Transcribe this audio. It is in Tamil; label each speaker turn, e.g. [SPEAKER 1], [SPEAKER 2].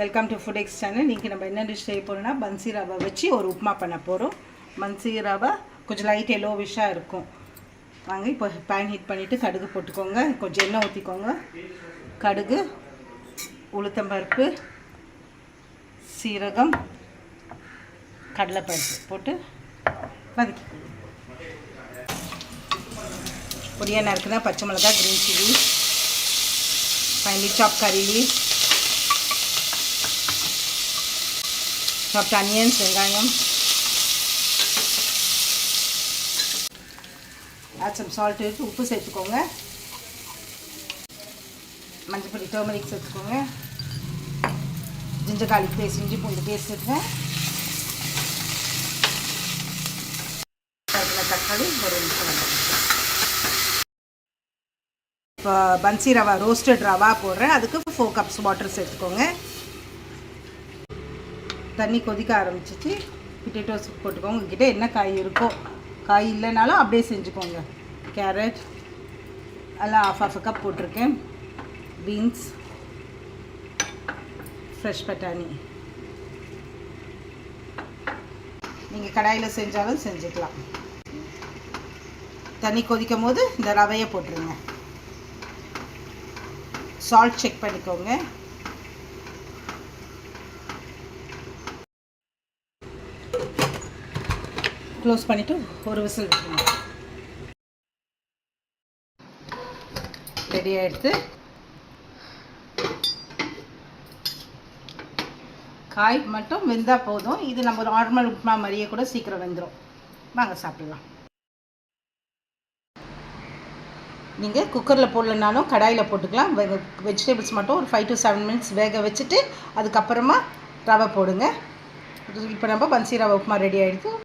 [SPEAKER 1] Welcome to food X channel. இன்றைக்கி நம்ம என்ன டிஷ் செய்ய போகிறோம்னா பன்சி ரவை வச்சு ஒரு உப்புமா பண்ண போகிறோம். பன்சி ரவை கொஞ்சம் லைட் எல்லோவிஷாக இருக்கும். வாங்க இப்போ பேன் ஹீட் பண்ணிவிட்டு கடுகு போட்டுக்கோங்க. கொஞ்சம் எண்ணெய் ஊற்றிக்கோங்க. கடுகு, உளுத்தம்பருப்பு, சீரகம், கடலைப்பருப்பு போட்டு வதக்கிக்கோங்க. பொடியாக நறுக்குனா பச்சை மிளகா, க்ரீன் சில்லி, ஃபைனலி சாப் கறி லீவ்ஸ், chopped onions, வெங்காயம், add some salt, உப்பு சேர்த்துக்கோங்க. மஞ்சள் பொடி, டர்மரிக் சேர்த்துக்கோங்க. ஜிஞ்சர் garlic பேஸ்ட், இஞ்சி பூண்டு பேஸ்ட் சேர்த்துக்கோங்க. தக்காளி ஒரு நிமிஷம். இப்போ பன்சி ரவா, ரோஸ்டட் ரவா போடுறேன். அதுக்கு 4 cups வாட்டர் சேர்த்துக்கோங்க. தண்ணி கொதிக்க ஆரம்பிச்சிச்சு. பொட்டேட்டோஸ் போட்டுக்கோங்க. உங்ககிட்ட என்ன காய் இருக்கோ, காய் இல்லைனாலும் அப்படியே செஞ்சுக்கோங்க. கேரட் எல்லாம் half கப் போட்டிருக்கேன். பீன்ஸ், ஃப்ரெஷ் பட்டாணி. நீங்கள் கடாயில் செஞ்சாலும் செஞ்சுக்கலாம். தண்ணி கொதிக்கும் போது இந்த ரவையை போட்டுருங்க. சால்ட் செக் பண்ணிக்கோங்க. க்ளோஸ் பண்ணிவிட்டு ஒரு விசில் விட்டுருங்க. ரெடி ஆகிடுது. காய் மட்டும் வெந்தால் போதும். இது நம்ம நார்மல் உப்புமா மாதிரியே கூட சீக்கிரம் வெந்துடும். வாங்க சாப்பிடலாம். நீங்கள் குக்கரில் போடலனாலும் கடாயில் போட்டுக்கலாம். வெஜிடபிள்ஸ் மட்டும் ஒரு 5 to 7 minutes வேக வச்சுட்டு அதுக்கப்புறமா ரவை போடுங்க. இப்போ நம்ம பன்சி ரவை உப்புமா ரெடி ஆகிடுது.